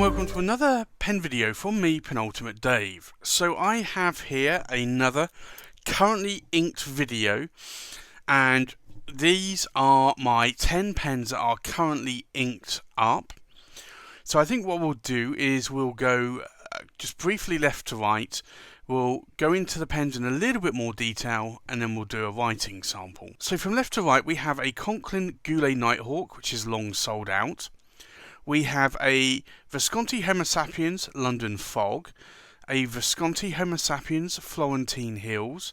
welcome to another pen video from me, Penultimate Dave. So I have here another currently inked video, and these are my 10 pens that are currently inked up. So I think what we'll do is we'll go just briefly left to right. We'll go into the pens in a little bit more detail, and then we'll do a writing sample. So from left to right, we have a Conklin Goulet Nighthawk, which is long sold out. We have a Visconti Homo sapiens London Fog, a Visconti Homo sapiens Florentine Hills,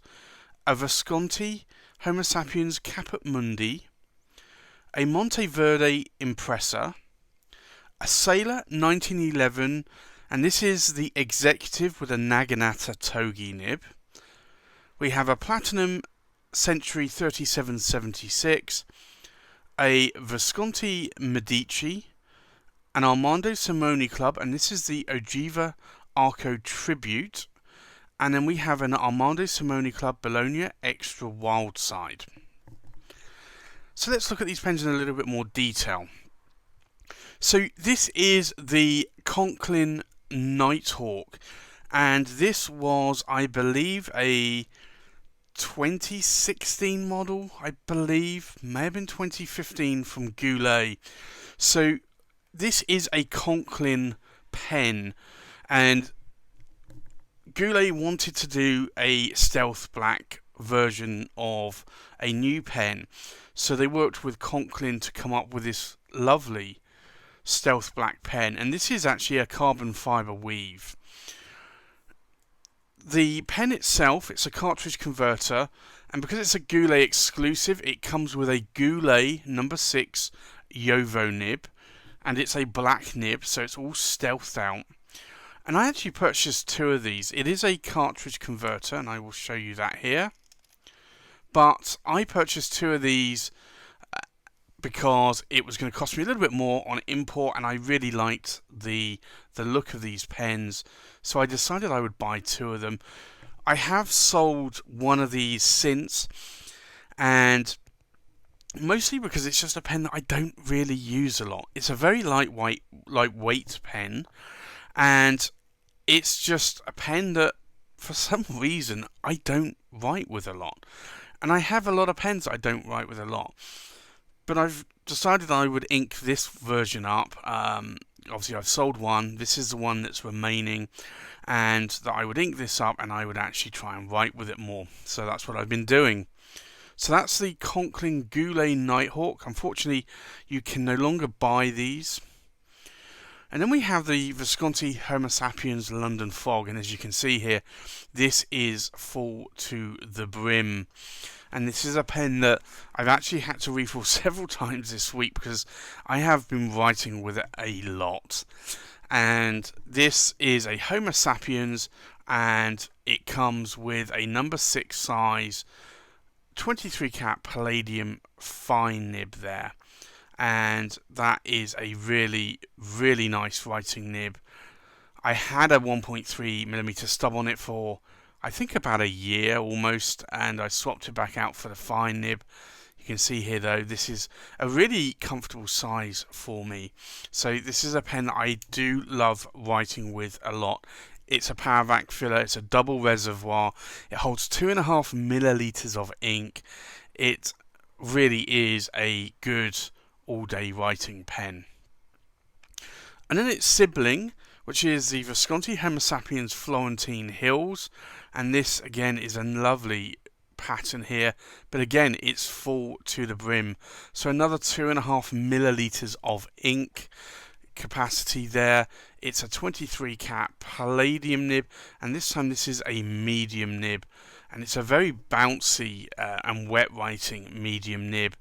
a Visconti Homo sapiens Caput Mundi, a Monteverde Impressa, a Sailor 1911, and this is the executive with a naginata-togi nib. We have a Platinum Century 3776, a Visconti Medici, an Armando Simoni Club, and this is the Ogiva Arco Tribute, and then we have an Armando Simoni Club Bologna Extra Wild Side. So let's look at these pens in a little bit more detail. So this is the Conklin Nighthawk, and this was, I believe, a 2016 model, I believe, may have been 2015 from Goulet. So this is a Conklin pen, and Goulet wanted to do a stealth black version of a new pen, so they worked with Conklin to come up with this lovely stealth black pen, and this is actually a carbon fibre weave. The pen itself, it's a cartridge converter, and because it's a Goulet exclusive, it comes with a Goulet number 6 Yovo nib, and it's a black nib, so it's all stealthed out. And I actually purchased 2 of these. It is a cartridge converter, and I will show you that here. But I purchased 2 of these because it was going to cost me a little bit more on import, and I really liked the look of these pens, so I decided I would buy 2 of them. I have sold one of these since, and mostly because it's just a pen that I don't really use a lot. It's a very lightweight pen, and it's just a pen that for some reason I don't write with a lot. And I have a lot of pens that I don't write with a lot. But I've decided I would ink this version up. Obviously I've sold one. This is the one that's remaining, and that I would ink this up and I would actually try and write with it more. So that's what I've been doing. So that's the Conklin Goulet Nighthawk. Unfortunately, you can no longer buy these. And then we have the Visconti Homo sapiens London Fog, and as you can see here, this is full to the brim. And this is a pen that I've actually had to refill several times this week because I have been writing with it a lot. And this is a Homo sapiens, and it comes with a number 6 size 23 cat palladium fine nib there, and that is a really nice writing nib. I had a 1.3mm stub on it for I think about a year almost, and I swapped it back out for the fine nib. You can see here though, this is a really comfortable size for me, so this is a pen that I do love writing with a lot. It's a power vac filler, it's a double reservoir, it holds 2.5 milliliters of ink. It really is a good all-day writing pen. And then its sibling, which is the Visconti Homo sapiens Florentine Hills, and this again is a lovely pattern here, but again it's full to the brim, so another 2.5 milliliters of ink capacity there. It's a 23 cat palladium nib, and this time this is a medium nib, and it's a very bouncy and wet writing medium nib,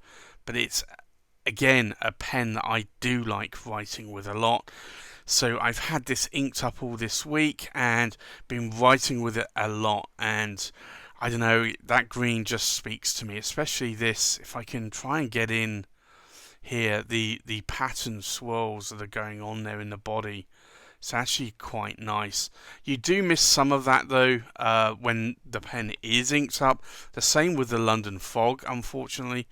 but it's again a pen that I do like writing with a lot. So I've had this inked up all this week and been writing with it a lot, and I don't know, that green just speaks to me, especially this. If I can try and get in here, the pattern swirls that are going on there in the body, it's actually quite nice. You do miss some of that though when the pen is inked up. The same with the London Fog, unfortunately.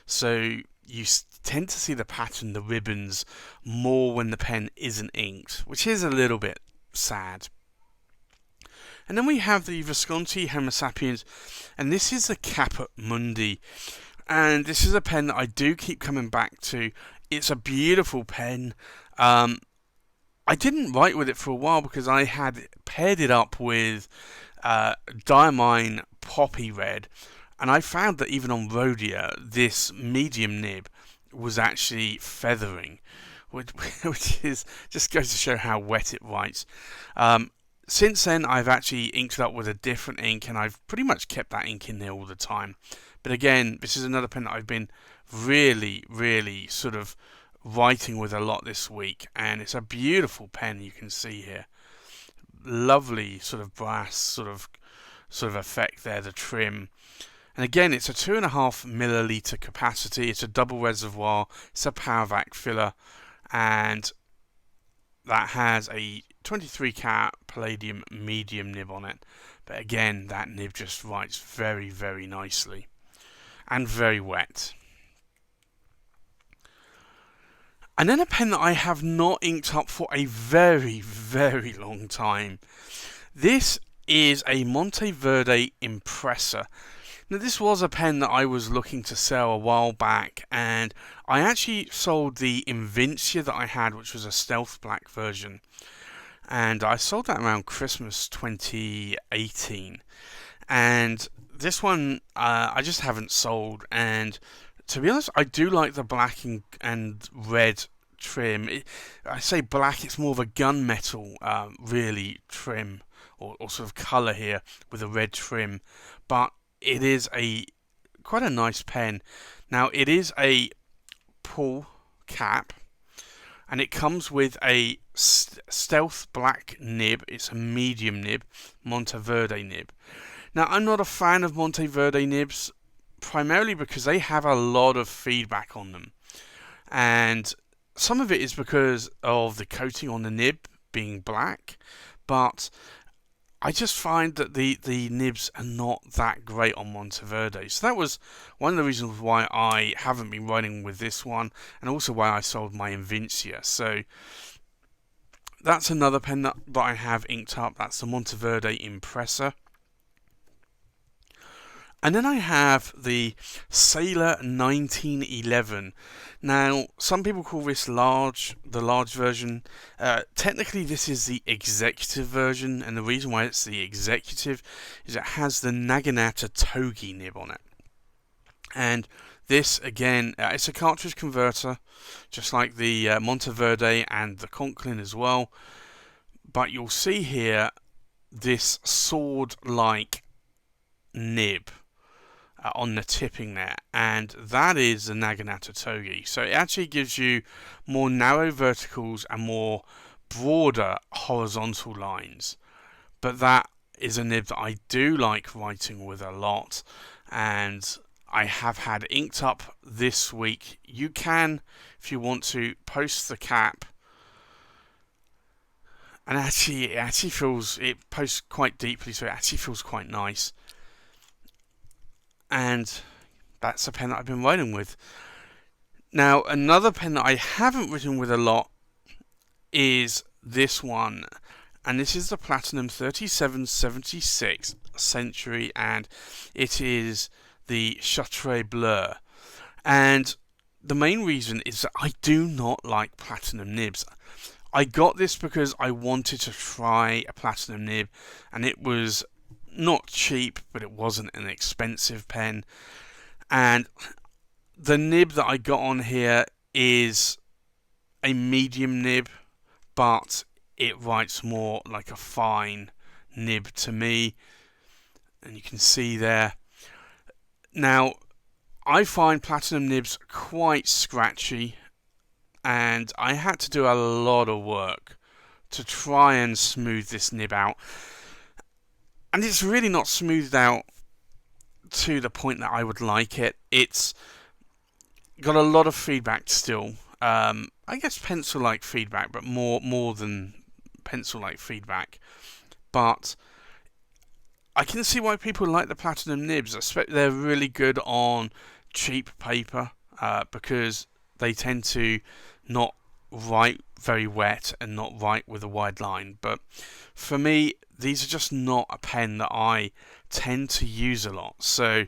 So you tend to see the pattern, the ribbons, more when the pen isn't inked, which is a little bit sad. And then we have the Visconti Homo sapiens, and this is the Caput Mundi. And this is a pen that I do keep coming back to. It's a beautiful pen. I didn't write with it for a while because I had paired it up with Diamine Poppy Red, and I found that even on Rhodia, this medium nib was actually feathering, which is just goes to show how wet it writes. Since then, I've actually inked it up with a different ink, and I've pretty much kept that ink in there all the time. But again, this is another pen that I've been really sort of writing with a lot this week, and it's a beautiful pen. You can see here, lovely sort of brass sort of effect there, the trim. And again, it's a 2.5 milliliter capacity. It's a double reservoir. It's a power vac filler, and that has a 23 cat palladium medium nib on it. But again, that nib just writes very nicely and very wet. And then a pen that I have not inked up for a very long time. This is a Monteverde Impressa. Now, this was a pen that I was looking to sell a while back, and I actually sold the Invincia that I had, which was a stealth black version. And I sold that around Christmas 2018. And this one, I just haven't sold. And to be honest, I do like the black and red trim. I say black, it's more of a gunmetal, really, trim or sort of colour here with a red trim. But it is quite a nice pen. Now, it is a pull cap, and it comes with a stealth black nib. It's a medium nib, Monteverde nib. Now, I'm not a fan of Monteverde nibs, primarily because they have a lot of feedback on them, and some of it is because of the coating on the nib being black, but I just find that the nibs are not that great on Monteverde. So that was one of the reasons why I haven't been writing with this one, and also why I sold my Invincia. So that's another pen that I have inked up. That's the Monteverde Impressa. And then I have the Sailor 1911. Now, some people call this the large version. Technically, this is the executive version, and the reason why it's the executive is it has the naginata-togi nib on it. And this, again, it's a cartridge converter, just like the Monteverde and the Conklin as well. But you'll see here this sword-like nib on the tipping there, and that is the naginata-togi. So it actually gives you more narrow verticals and more broader horizontal lines. But that is a nib that I do like writing with a lot, and I have had inked up this week. You can, if you want to, post the cap, and it posts quite deeply, so it actually feels quite nice. And that's a pen that I've been writing with. Now, another pen that I haven't written with a lot is this one. And this is the Platinum 3776 Century, and it is the Chartres Bleu. And the main reason is that I do not like platinum nibs. I got this because I wanted to try a platinum nib, and it was not cheap, but it wasn't an expensive pen. And the nib that I got on here is a medium nib, but it writes more like a fine nib to me, and you can see there. Now, I find platinum nibs quite scratchy, and I had to do a lot of work to try and smooth this nib out. And it's really not smoothed out to the point that I would like it. It's got a lot of feedback still. I guess pencil-like feedback, but more than pencil-like feedback. But I can see why people like the platinum nibs. I expect they're really good on cheap paper because They tend to not write very wet and not write with a wide line. But for me, these are just not a pen that I tend to use a lot. So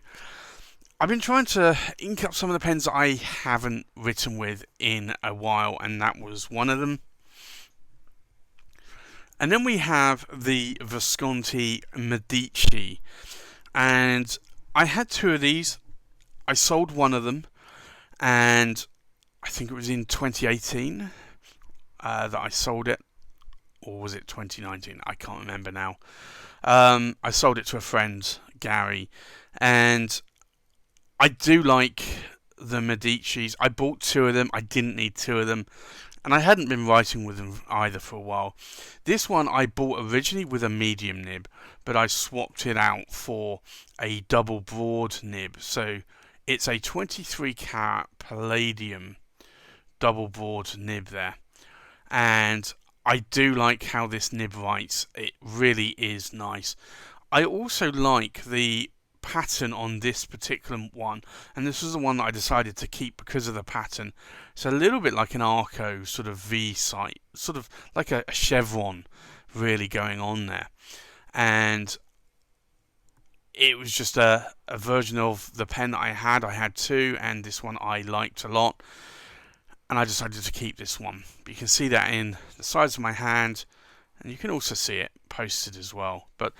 I've been trying to ink up some of the pens that I haven't written with in a while, and that was one of them. And then we have the Visconti Medici, and I had two of these. I sold one of them, and I think it was in 2018 that I sold it, or was it 2019? I can't remember now. I sold it to a friend, Gary, and I do like the Medicis. I bought two of them. I didn't need two of them, and I hadn't been writing with them either for a while. This one I bought originally with a medium nib, but I swapped it out for a double broad nib. So it's a 23 carat palladium double broad nib there, and I do like how this nib writes. It really is nice. I also like the pattern on this particular one, and this was the one that I decided to keep because of the pattern. It's a little bit like an Arco sort of V site, sort of like a chevron really going on there, and it was just a version of the pen that I had. I had two, and this one I liked a lot, and I decided to keep this one. But you can see that in the size of my hand, and you can also see it posted as well. But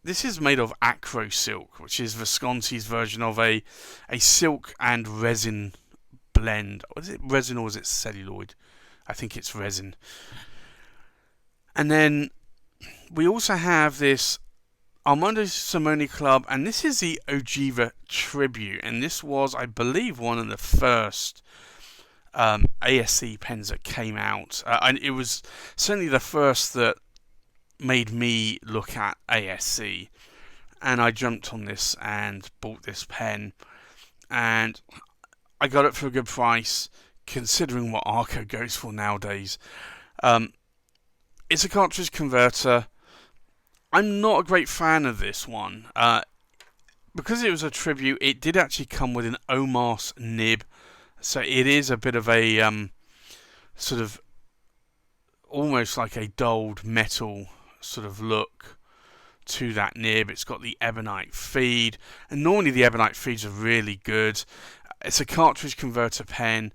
this is made of acro silk, which is Visconti's version of a silk and resin blend. Is it resin or is it celluloid? I think it's resin. And then we also have this Armando Simoni Club, and this is the Ogiva Tribute, and this was, I believe, one of the first ASC pens that came out, and it was certainly the first that made me look at ASC, and I jumped on this and bought this pen, and I got it for a good price considering what Arco goes for nowadays. It's a cartridge converter. I'm not a great fan of this one. Because it was a tribute, it did actually come with an Omas nib, so it is a bit of a sort of almost like a dulled metal sort of look to that nib. It's got the ebonite feed, and normally the ebonite feeds are really good. It's a cartridge converter pen.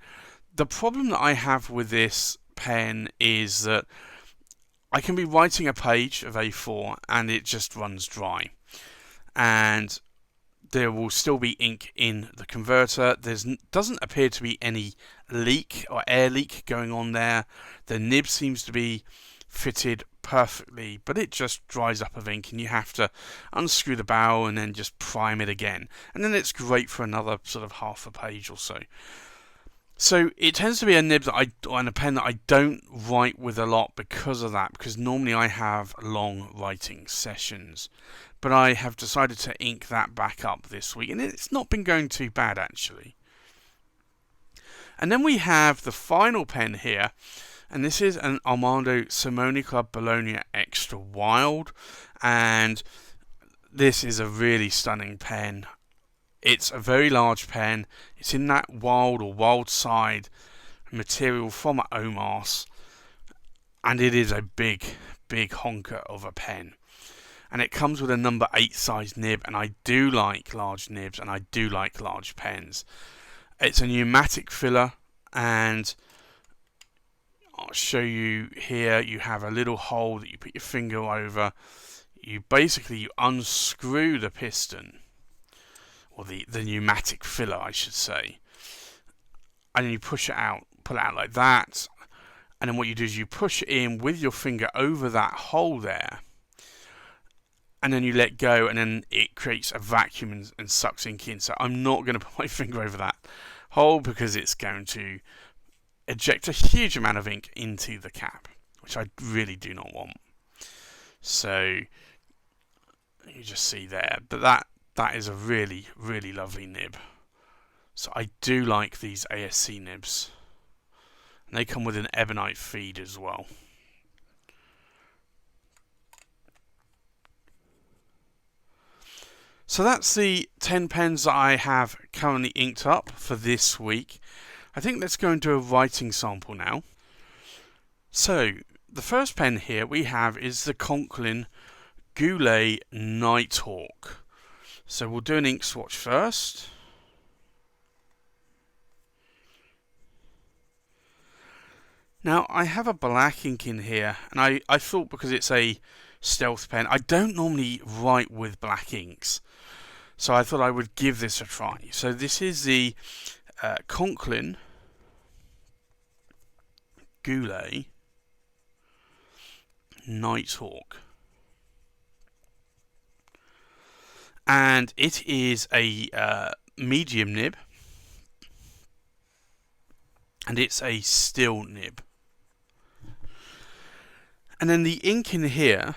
The problem that I have with this pen is that I can be writing a page of A4 and it just runs dry, and there will still be ink in the converter. There doesn't appear to be any leak or air leak going on there. The nib seems to be fitted perfectly, but it just dries up of ink, and you have to unscrew the barrel and then just prime it again, and then it's great for another sort of half a page or so. So it tends to be a nib and a pen that I don't write with a lot because of that, because normally I have long writing sessions. But I have decided to ink that back up this week, and it's not been going too bad actually. And then we have the final pen here, and this is an Armando Simoni Club Bologna Extra Wild, and this is a really stunning pen. It's a very large pen. It's in that wild or wild side material from Omas, and it is a big honker of a pen. And it comes with a number 8 size nib, and I do like large nibs and I do like large pens. It's a pneumatic filler, and I'll show you here. You have a little hole that you put your finger over. You unscrew the piston, or the pneumatic filler I should say, and then you pull it out like that, and then what you do is you push it in with your finger over that hole there, and then you let go, and then it creates a vacuum and sucks ink in. So I'm not going to put my finger over that hole because it's going to eject a huge amount of ink into the cap, which I really do not want. So you just see there, but that is a really lovely nib. So I do like these ASC nibs, and they come with an ebonite feed as well. So that's the 10 pens that I have currently inked up for this week. I think let's go and do a writing sample now. So, the first pen here we have is the Conklin Goulet Nighthawk. So we'll do an ink swatch first. Now I have a black ink in here, and I thought because it's a stealth pen, I don't normally write with black inks, so I thought I would give this a try. So this is the Conklin Goulet Nighthawk, and it is a medium nib, and it's a still nib. And then the ink in here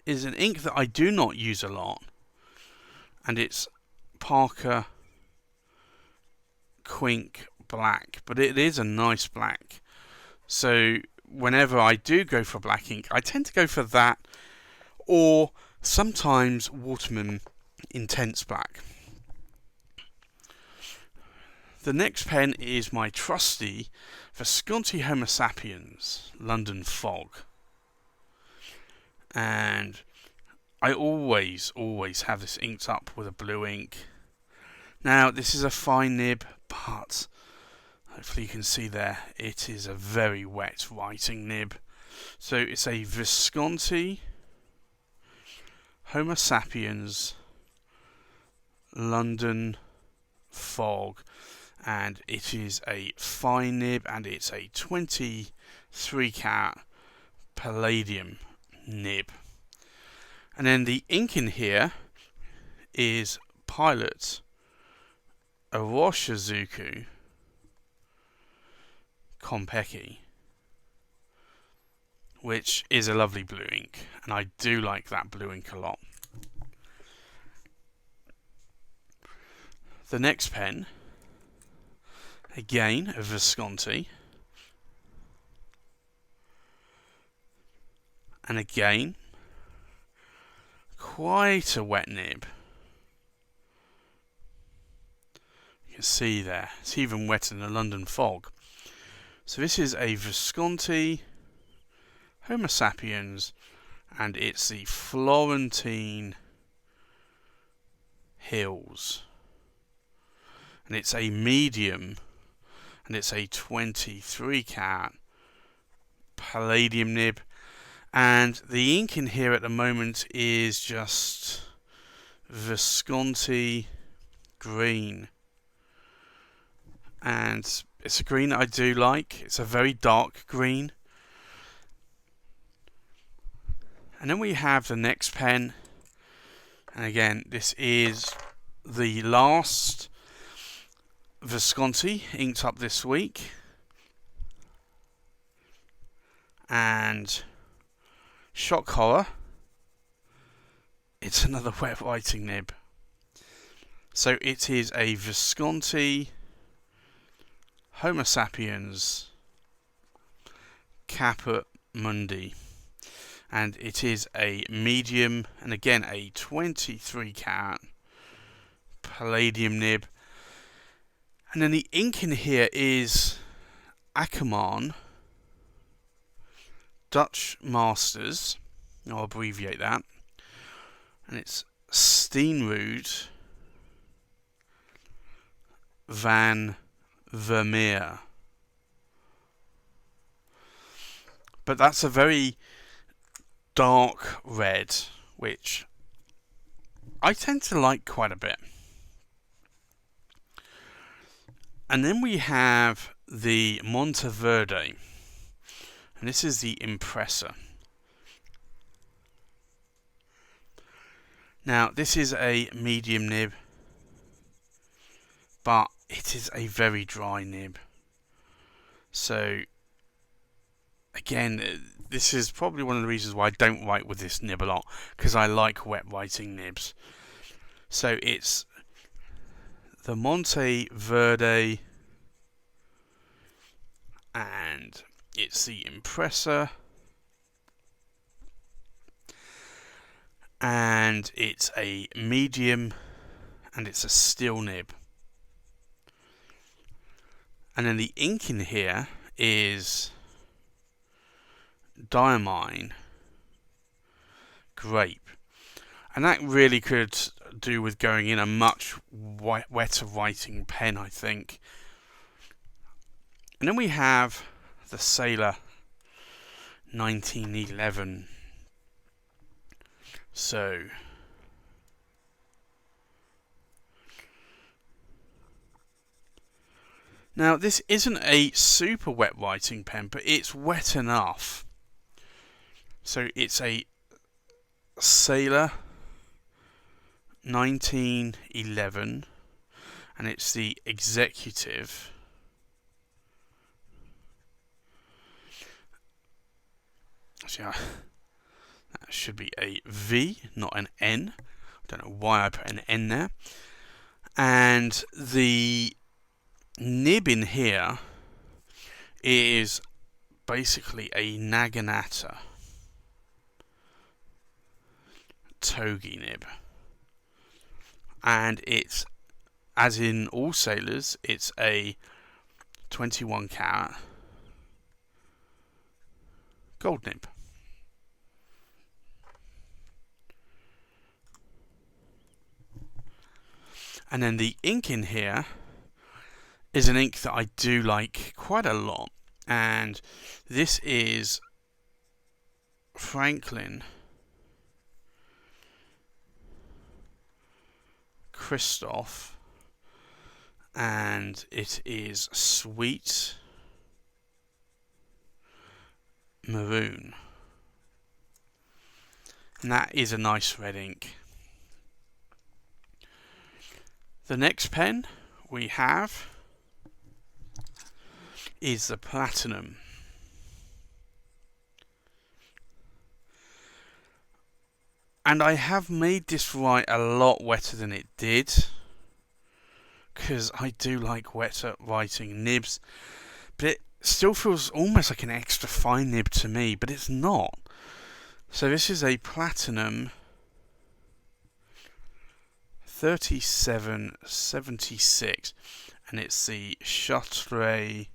is an ink that I do not use a lot, and it's Parker Quink Black, but it is a nice black. So whenever I do go for black ink, I tend to go for that, or sometimes Waterman Intense Black. The next pen is my trusty Visconti Homo Sapiens London Fog, and I always have this inked up with a blue ink. Now this is a fine nib, but hopefully you can see there it is a very wet writing nib. So it's a Visconti Homo Sapiens London Fog, and it is a fine nib, and it's a 23 carat palladium nib. And then the ink in here is Pilot Orochizuku Konpeki, which is a lovely blue ink, and I do like that blue ink a lot. The next pen, again a Visconti, and again quite a wet nib. You can see there, it's even wetter than a London Fog. So this is a Visconti Homo Sapiens, and it's the Florentine Hills, and it's a medium, and it's a 23 carat palladium nib. And the ink in here at the moment is just Visconti green, and it's a green that I do like. It's a very dark green. And then we have the next pen, and again this is the last Visconti inked up this week, and shock horror, it's another wet writing nib. So it is a Visconti Homo Sapiens Caput Mundi, and it is a medium, and again a 23 carat palladium nib. And then the ink in here is Ackerman Dutch Masters, I'll abbreviate that, and it's Steenrode van Vermeer. But that's a very dark red, which I tend to like quite a bit. And then we have the Monteverde, and this is the Impressa. Now this is a medium nib, but it is a very dry nib. So again, this is probably one of the reasons why I don't write with this nib a lot, because I like wet writing nibs. So it's the Monteverde, and it's the Impressa, and it's a medium, and it's a steel nib. And then the ink in here is Diamine Grape. And that really could do with going in a much wetter writing pen, I think. And then we have the Sailor 1911. So now this isn't a super wet writing pen, but it's wet enough. So it's a Sailor 1911, and it's the Executive. So that should be a V, not an N. I don't know why I put an N there. And the nib in here is basically a naginata-togi nib. And it's, as in all sailors, it's a 21 carat gold nib. And then the ink in here is an ink that I do like quite a lot. And this is Franklin Christoph. And it is Sweet Maroon. And that is a nice red ink. The next pen we have is the Platinum. And I have made this write a lot wetter than it did, because I do like wetter writing nibs, but it still feels almost like an extra fine nib to me, but it's not. So this is a Platinum 3776, and it's the Chartres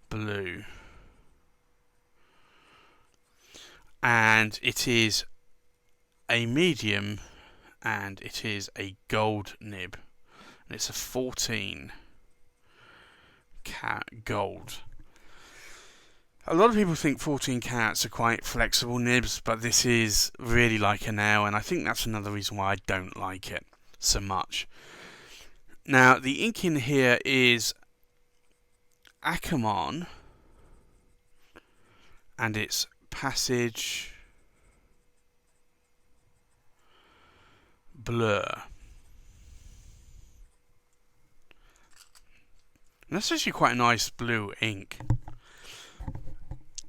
Blue, and it is a medium, and it is a gold nib, and it's a 14 carat gold. A lot of people think 14 carats are quite flexible nibs, but this is really like a nail, and I think that's another reason why I don't like it so much. Now, the ink in here is Akamon, and it's Passage Bleu. And that's actually quite a nice blue ink.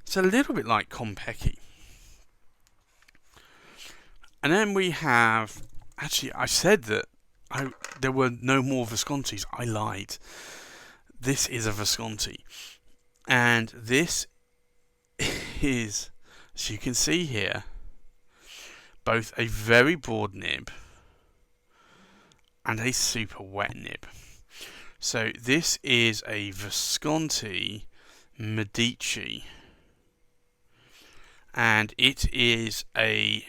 It's a little bit like Konpeki. And then we have, actually I said that there were no more Viscontis. I lied. This is a Visconti. And this is, as you can see here, both a very broad nib and a super wet nib. So this is a Visconti Medici, and it is a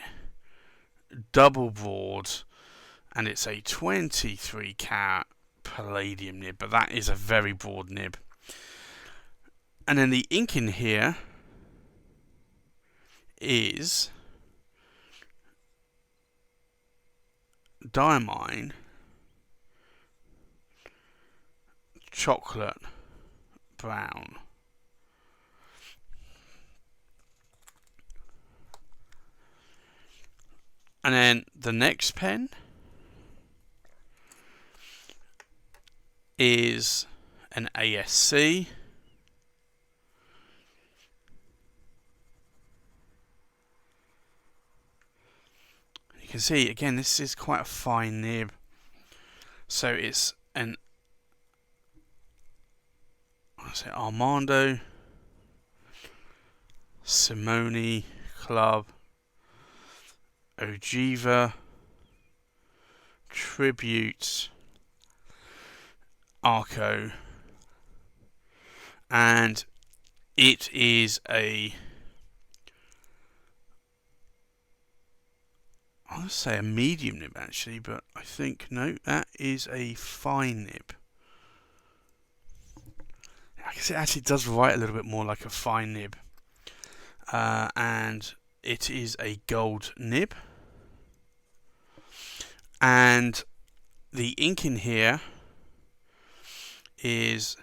double broad, and it's a 23 carat palladium nib, but that is a very broad nib. And then the ink in here is Diamine Chocolate Brown. And then the next pen is an ASC. You can see, again, this is quite a fine nib. So it's an Armando, Simoni Club, Ogiva, Tribute, Arco, and it is I want to say a medium nib actually, but I think no, that is a fine nib. I guess it actually does write a little bit more like a fine nib, and it is a gold nib, and the ink in here is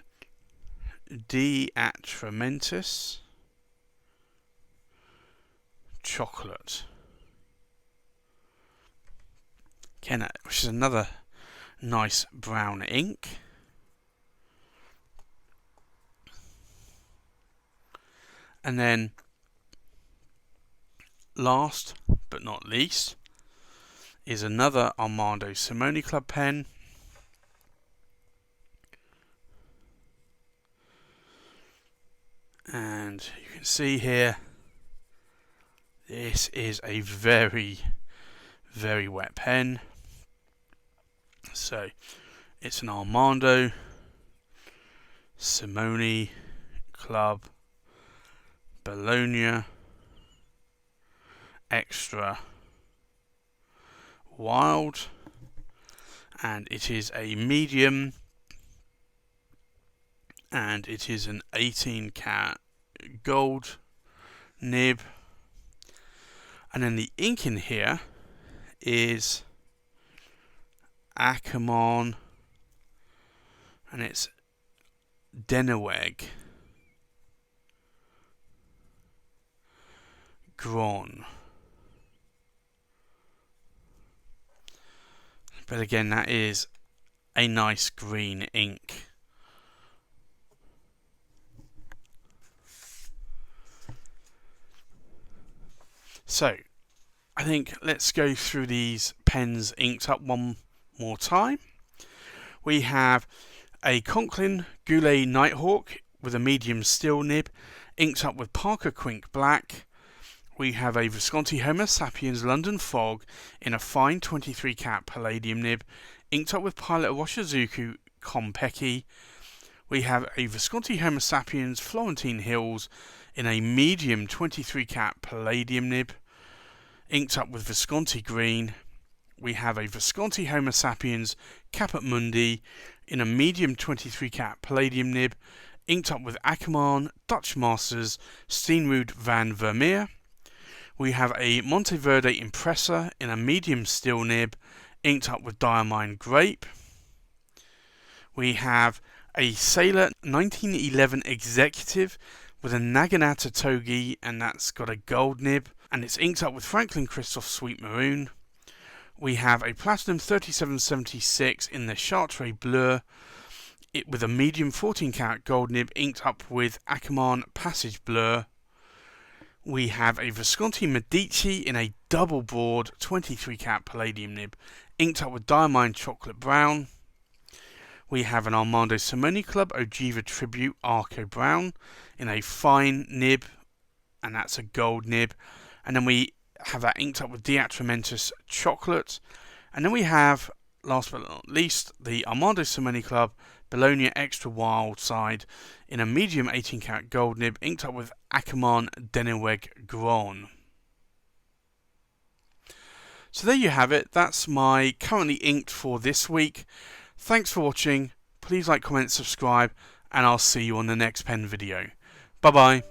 Diatramentis chocolate. Again, which is another nice brown ink. And then, last but not least, is another Armando Simoni Club pen. And you can see here, this is a very, very wet pen. So, it's an Armando Simoni Club Bologna Extra Wild, and it is a medium, and it is an 18 karat gold nib, and then the ink in here is Akamon, and it's Deneweg Gron. But again, that is a nice green ink. So, I think let's go through these pens inked up one more time. We have a Conklin Goulet Nighthawk with a medium steel nib, inked up with Parker Quink Black. We have a Visconti Homo Sapiens London Fog in a fine 23 karat palladium nib, inked up with Pilot Washizuku Konpeki. We have a Visconti Homo Sapiens Florentine Hills in a medium 23 karat palladium nib, inked up with Visconti Green. We have a Visconti Homo Sapiens Caput Mundi in a medium 23 karat palladium nib, inked up with Akamon Dutch Masters Steenrode van Vermeer. We have a Monteverde Impressa in a medium steel nib, inked up with Diamine Grape. We have a Sailor 1911 Executive with a naginata-togi, and that's got a gold nib, and it's inked up with Franklin Christoph Sweet Maroon. We have a Platinum 3776 in the Chartres Bleu, with a medium 14 karat gold nib, inked up with Akamon Passage Bleu. We have a Visconti Medici in a double broad 23 karat palladium nib, inked up with Diamine Chocolate Brown. We have an Armando Simoni Club Ogiva Tribute Arco Brown in a fine nib, and that's a gold nib. And then we have that inked up with Diatramentis Chocolate. And then we have, last but not least, the Armando Simoni Club Bologna Extra Wild Side in a medium 18 karat gold nib, inked up with Akamon Deneweg Gron. So there you have it. That's my currently inked for this week. Thanks for watching. Please like, comment, subscribe, and I'll see you on the next pen video. Bye bye.